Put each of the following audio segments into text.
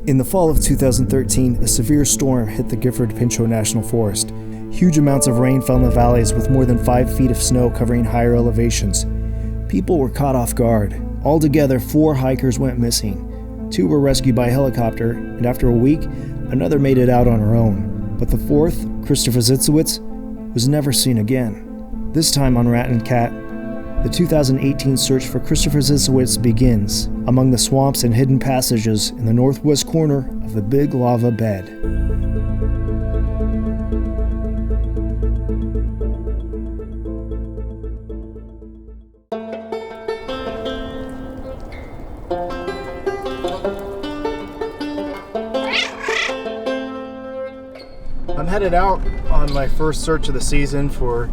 In the fall of 2013, a severe storm hit the Gifford Pinchot National Forest. Huge amounts of rain fell in the valleys with more than 5 feet of snow covering higher elevations. People were caught off guard. Altogether, 4 hikers went missing. 2 were rescued by helicopter, and after a week, another made it out on her own. But the 4th, Kristopher Zitzewitz, was never seen again. This time on Rat and Cat, the 2018 search for Kristopher Zitzewitz begins among the swamps and hidden passages in the northwest corner of the Big Lava Bed. I'm headed out on my first search of the season for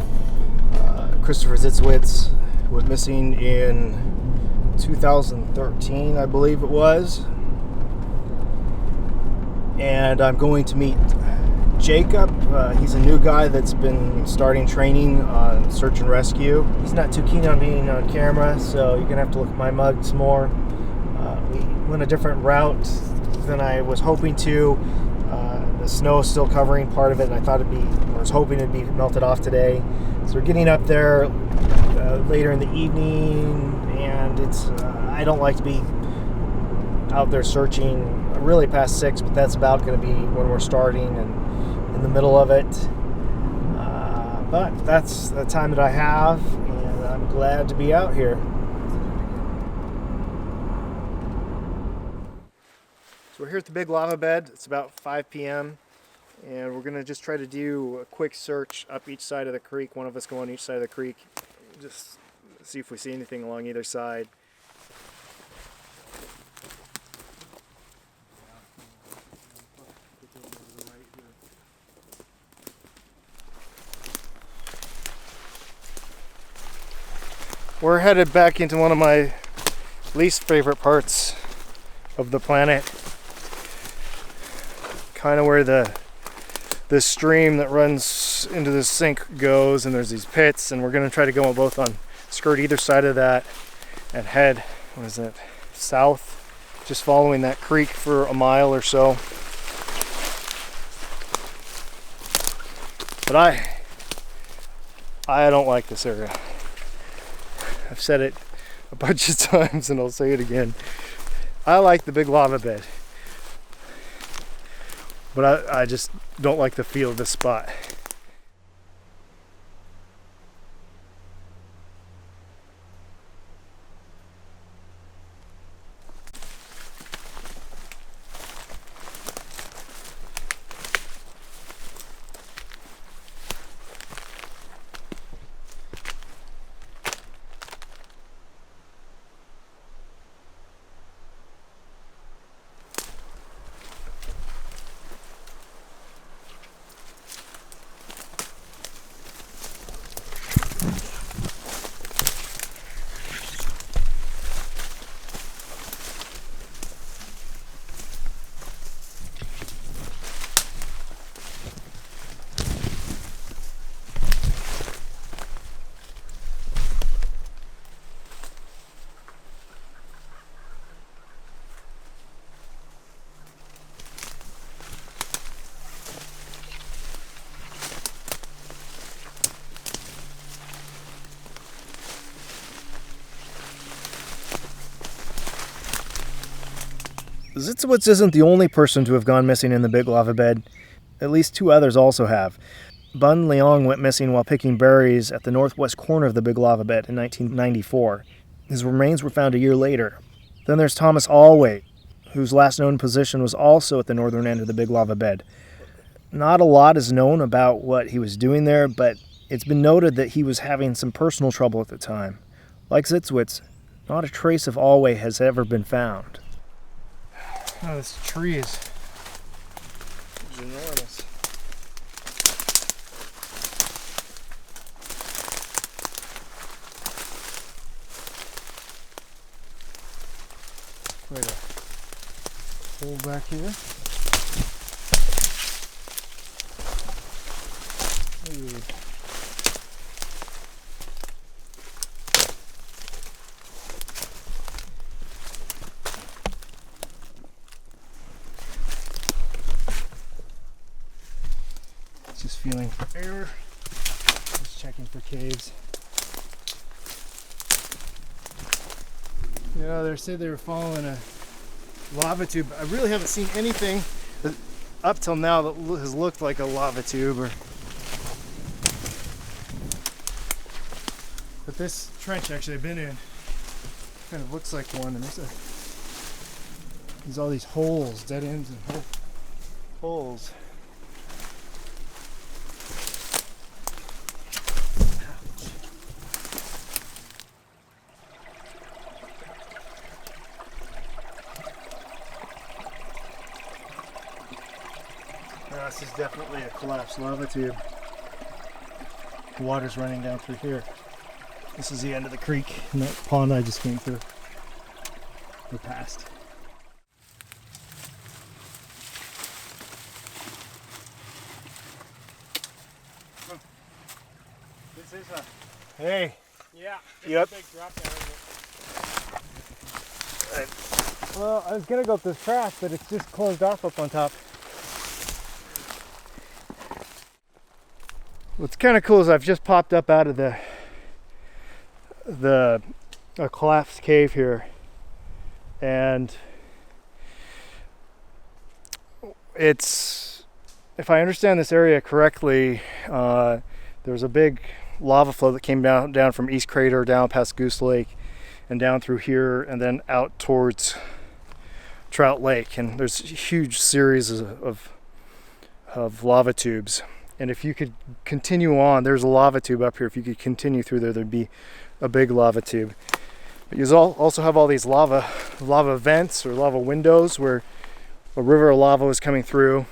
Kristopher Zitzewitz. Went missing in 2013, I believe it was. And I'm going to meet Jacob. He's a new guy that's been starting training on search and rescue. He's not too keen on being on camera, so you're going to have to look at my mug some more. We went a different route than I was hoping to. The snow is still covering part of it, and I was hoping it'd be melted off today. So we're getting up there later in the evening, and I don't like to be out there searching really past 6, but that's about going to be when we're starting and in the middle of it. But that's the time that I have, and I'm glad to be out here. So we're here at the Big Lava Bed. It's about 5 p.m. and we're going to just try to do a quick search up each side of the creek. One of us go on each side of the creek. Just see if we see anything along either side. We're headed back into one of my least favorite parts of the planet. Kind of where the stream that runs into the sink goes, and there's these pits, and we're going to try to go both on skirt either side of that and head, south, just following that creek for a mile or so. But I don't like this area. I've said it a bunch of times and I'll say it again. I like the Big Lava Bed, but I just don't like the feel of this spot. Zitzewitz isn't the only person to have gone missing in the Big Lava Bed. At least 2 others also have. Bun Leong went missing while picking berries at the northwest corner of the Big Lava Bed in 1994. His remains were found a year later. Then there's Thomas Allwait, whose last known position was also at the northern end of the Big Lava Bed. Not a lot is known about what he was doing there, but it's been noted that he was having some personal trouble at the time. Like Zitzewitz, not a trace of Allwait has ever been found. Oh, this tree is enormous. Quite a hole back here. Ooh. feeling for air. Just checking for caves. You know, they said they were following a lava tube. I really haven't seen anything that, up till now, that has looked like a lava tube. But this trench actually I've been in kind of looks like one, and there's all these holes, dead ends and holes. This is definitely a collapsed lava tube. The water's running down through here. This is the end of the creek, and that pond I just came through. We're past. This is a... Hey. Yeah. Yep. A big drop down, isn't it? Well, I was gonna go up this track, but it's just closed off up on top. What's kind of cool is I've just popped up out of the collapsed cave here, and it's, if I understand this area correctly, there was a big lava flow that came down from East Crater down past Goose Lake and down through here and then out towards Trout Lake, and there's a huge series of lava tubes. And if you could continue on, there's a lava tube up here. If you could continue through there, there'd be a big lava tube. But you also have all these lava vents or lava windows where a river of lava was coming through.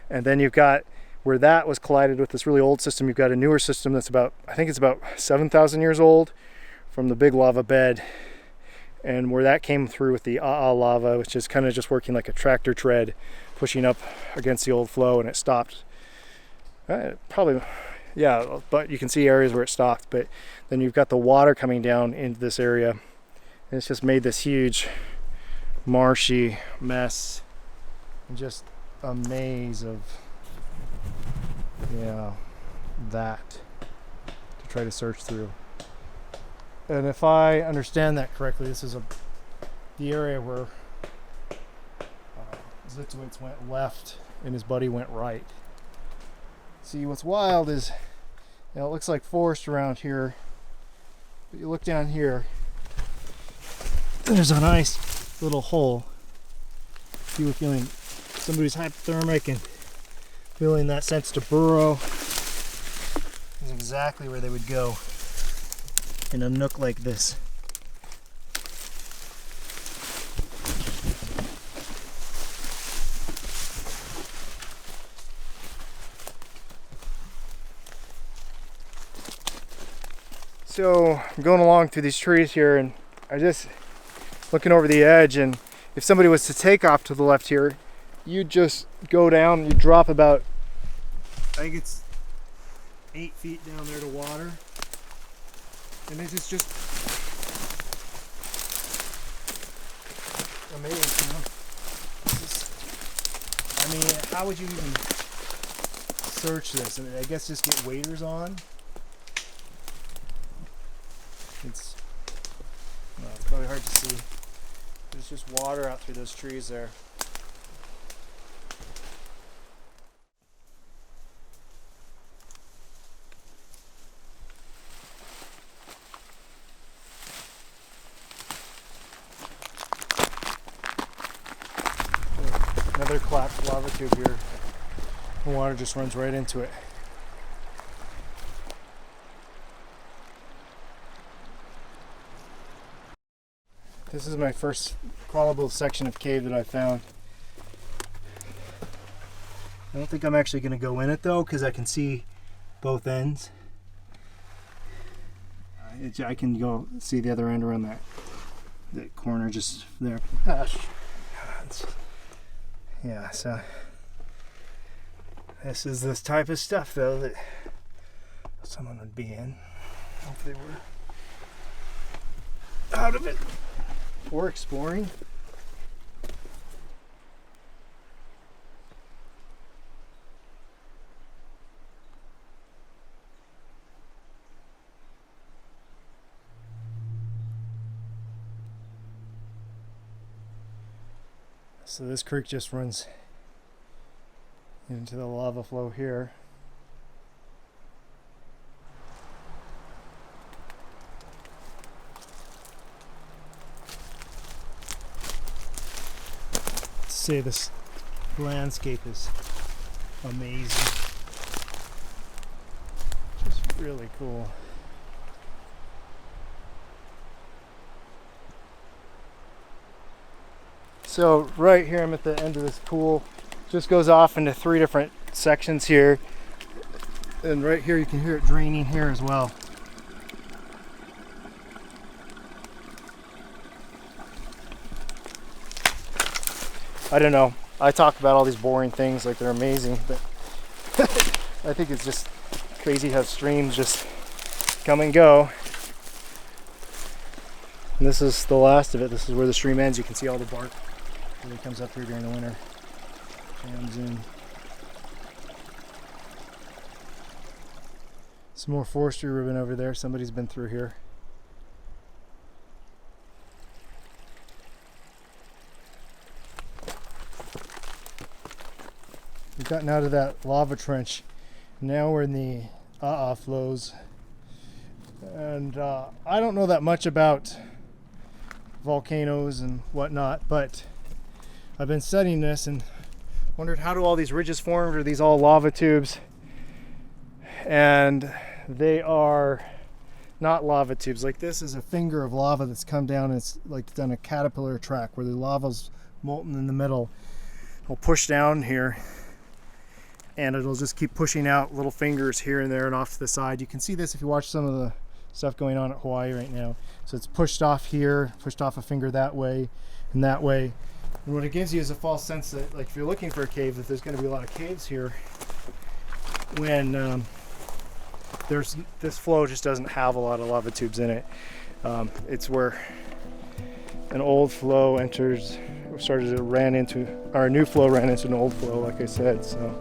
And then you've got where that was collided with this really old system. You've got a newer system that's I think it's about 7,000 years old from the big lava bed. And where that came through with the lava, which is kind of just working like a tractor tread, pushing up against the old flow, and it stopped. Probably, yeah, but you can see areas where it stopped. But then you've got the water coming down into this area, and it's just made this huge marshy mess, and just a maze of, yeah, that to try to search through. And if I understand that correctly, this is the area where Zitzewitz went left and his buddy went right. See, what's wild is, you know, it looks like forest around here, but you look down here, there's a nice little hole. If you were feeling somebody's hypothermic and feeling that sense to burrow, is exactly where they would go in a nook like this. So I'm going along through these trees here, and I just looking over the edge, and if somebody was to take off to the left here, you'd just go down, you drop about, I think it's 8 feet down there to water, and it's just amazing, you know? I mean, how would you even search this? I mean, I guess just get waders on. It's probably hard to see. There's just water out through those trees there. Another collapsed lava tube here. The water just runs right into it. This is my first crawlable section of cave that I found. I don't think I'm actually going to go in it though, because I can see both ends. I can go see the other end around that corner just there. Gosh. Yeah, so this is this type of stuff though that someone would be in if they were out of it or exploring. So this creek just runs into the lava flow here. To say this landscape is amazing. Just really cool. So right here I'm at the end of this pool. Just goes off into 3 different sections here. And right here you can hear it draining here as well. I don't know. I talk about all these boring things like they're amazing, but I think it's just crazy how streams just come and go. And this is the last of it. This is where the stream ends. You can see all the bark. It comes up here during the winter, jams in. Some more forestry ribbon over there. Somebody's been through here. We've gotten out of that lava trench. Now we're in the flows. And I don't know that much about volcanoes and whatnot, but I've been studying this and wondered, how do all these ridges form? Are these all lava tubes? And they are not lava tubes. Like, this is a finger of lava that's come down, and it's like done a caterpillar track where the lava's molten in the middle. It'll push down here and it'll just keep pushing out little fingers here and there and off to the side. You can see this if you watch some of the stuff going on at Hawaii right now. So it's pushed off here, pushed off a finger that way and that way. And what it gives you is a false sense that, like, if you're looking for a cave, that there's going to be a lot of caves here, when this flow just doesn't have a lot of lava tubes in it. It's where an old flow enters, or a new flow ran into an old flow, like I said. So.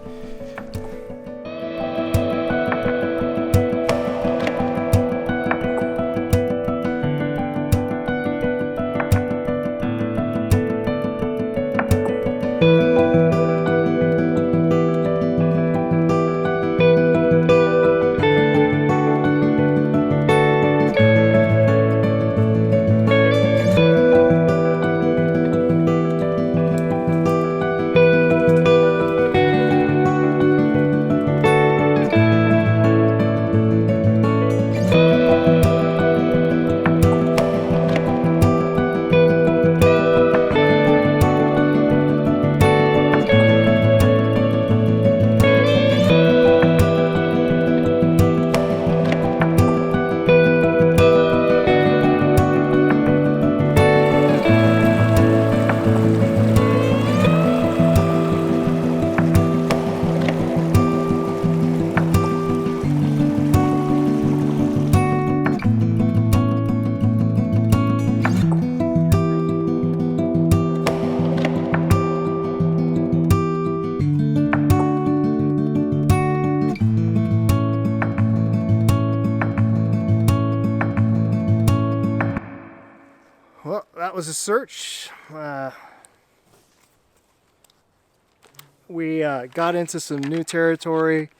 Well, that was a search. We got into some new territory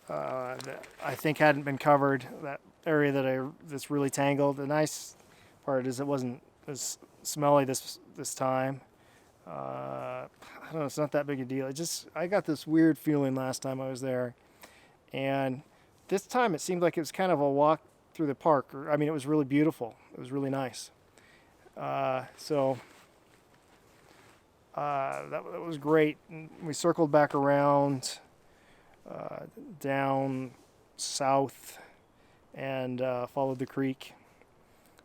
that I think hadn't been covered. That area that's really tangled. The nice part is it wasn't as smelly this time. I don't know, it's not that big a deal. I got this weird feeling last time I was there, and this time it seemed like it was kind of a walk through the park. I mean, it was really beautiful. It was really nice. So that was great. We circled back around down south and followed the creek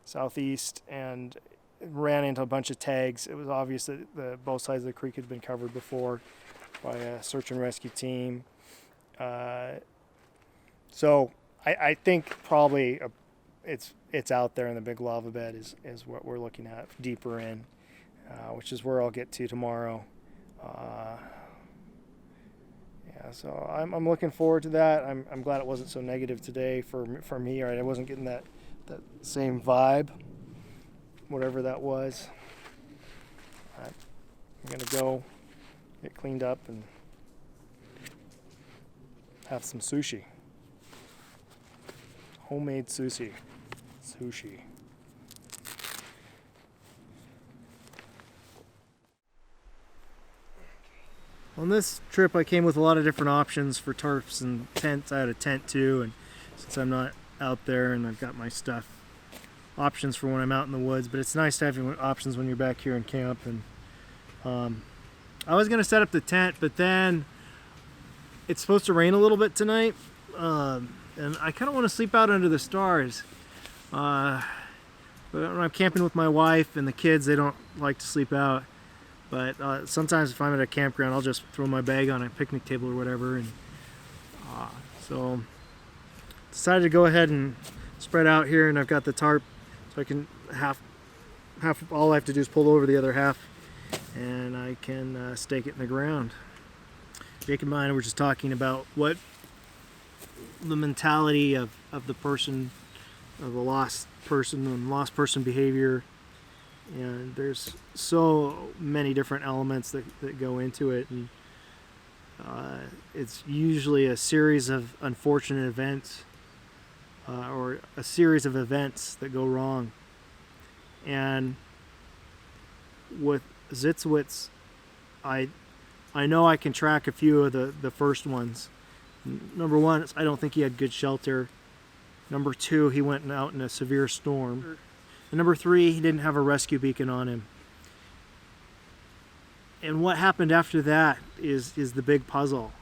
southeast and ran into a bunch of tags. It was obvious that both sides of the creek had been covered before by a search and rescue team. So I think probably it's out there in the big lava bed is what we're looking at deeper in, which is where I'll get to tomorrow. Yeah, so I'm looking forward to that. I'm glad it wasn't so negative today for me. Right, I wasn't getting that same vibe, whatever that was. I'm gonna go get cleaned up and have some sushi. Homemade sushi. On this trip I came with a lot of different options for tarps and tents. I had a tent too, and since I'm not out there and I've got my stuff, options for when I'm out in the woods, but it's nice to have options when you're back here in camp. And I was going to set up the tent, but then it's supposed to rain a little bit tonight, and I kind of want to sleep out under the stars. But when I'm camping with my wife and the kids, they don't like to sleep out. But sometimes if I'm at a campground, I'll just throw my bag on a picnic table or whatever. And so decided to go ahead and spread out here, and I've got the tarp, so I can half all I have to do is pull over the other half, and I can stake it in the ground. Jake and I were just talking about what the mentality of the person, of the lost person and lost person behavior. And there's so many different elements that go into it, and it's usually a series of unfortunate events, or a series of events that go wrong. And with Zitzewitz, I know I can track a few of the first ones. Number one, I don't think he had good shelter. Number two, he went out in a severe storm. And number three, he didn't have a rescue beacon on him. And what happened after that is the big puzzle.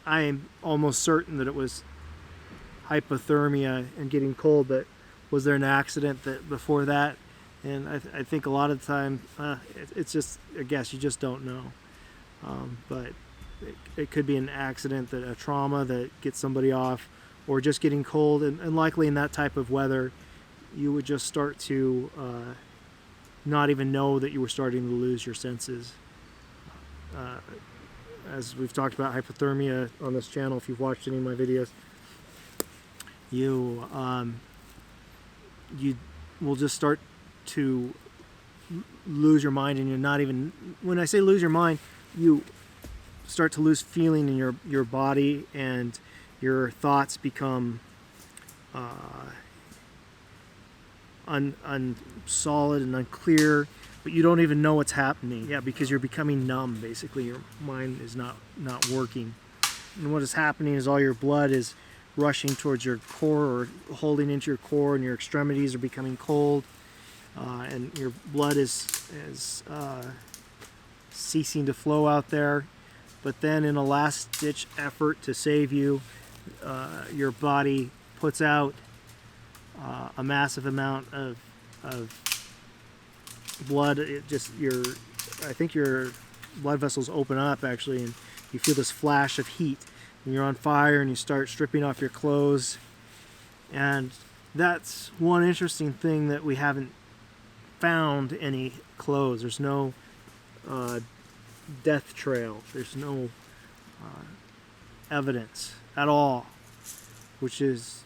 I am almost certain that it was hypothermia and getting cold, but was there an accident that before that? And I think a lot of the time, it's just a guess. You just don't know. But it could be an accident, a trauma that gets somebody off, or just getting cold. And likely in that type of weather, you would just start to not even know that you were starting to lose your senses. As we've talked about hypothermia on this channel, if you've watched any of my videos, you will just start to lose your mind, and you're not even, when I say lose your mind, you start to lose feeling in your body, and your thoughts become unsolid and unclear, but you don't even know what's happening. Yeah, because you're becoming numb. Basically, your mind is not working, and what is happening is all your blood is rushing towards your core, or holding into your core, and your extremities are becoming cold, and your blood is ceasing to flow out there. But then, in a last-ditch effort to save you, your body puts out a massive amount of blood. I think your blood vessels open up actually, and you feel this flash of heat, and you're on fire, and you start stripping off your clothes. And that's one interesting thing, that we haven't found any clothes. There's no death trail. There's no evidence at all, which is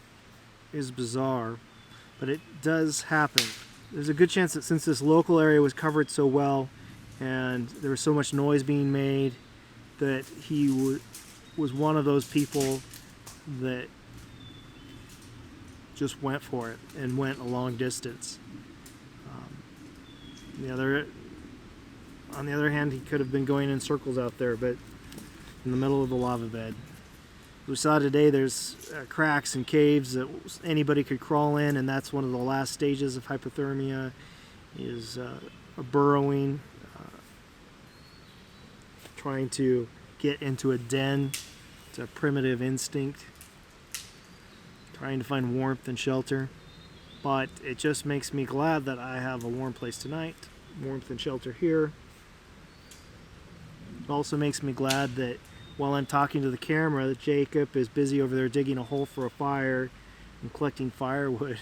bizarre, but it does happen. There's a good chance that since this local area was covered so well, and there was so much noise being made, that he was one of those people that just went for it and went a long distance. On the other hand, he could have been going in circles out there, but in the middle of the lava bed. We saw today there's cracks and caves that anybody could crawl in, and that's one of the last stages of hypothermia, is a burrowing, trying to get into a den. It's a primitive instinct, trying to find warmth and shelter. But it just makes me glad that I have a warm place tonight, warmth and shelter here. It also makes me glad that while I'm talking to the camera, that Jacob is busy over there digging a hole for a fire and collecting firewood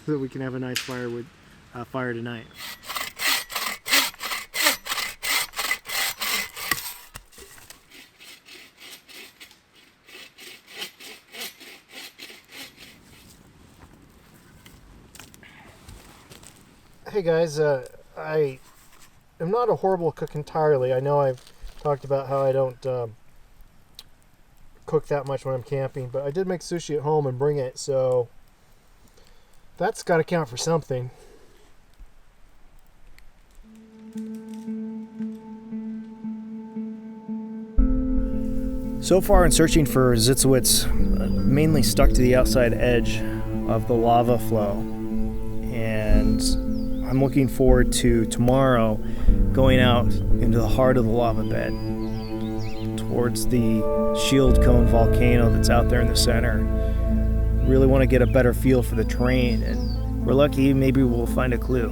so that we can have a nice fire tonight. Hey guys, I am not a horrible cook entirely. I know I've talked about how I don't cook that much when I'm camping, but I did make sushi at home and bring it, so that's got to count for something. So far in searching for Zitzewitz, mainly stuck to the outside edge of the lava flow, and I'm looking forward to tomorrow going out into the heart of the lava bed towards the shield cone volcano that's out there in the center. Really want to get a better feel for the terrain, and we're lucky maybe we'll find a clue.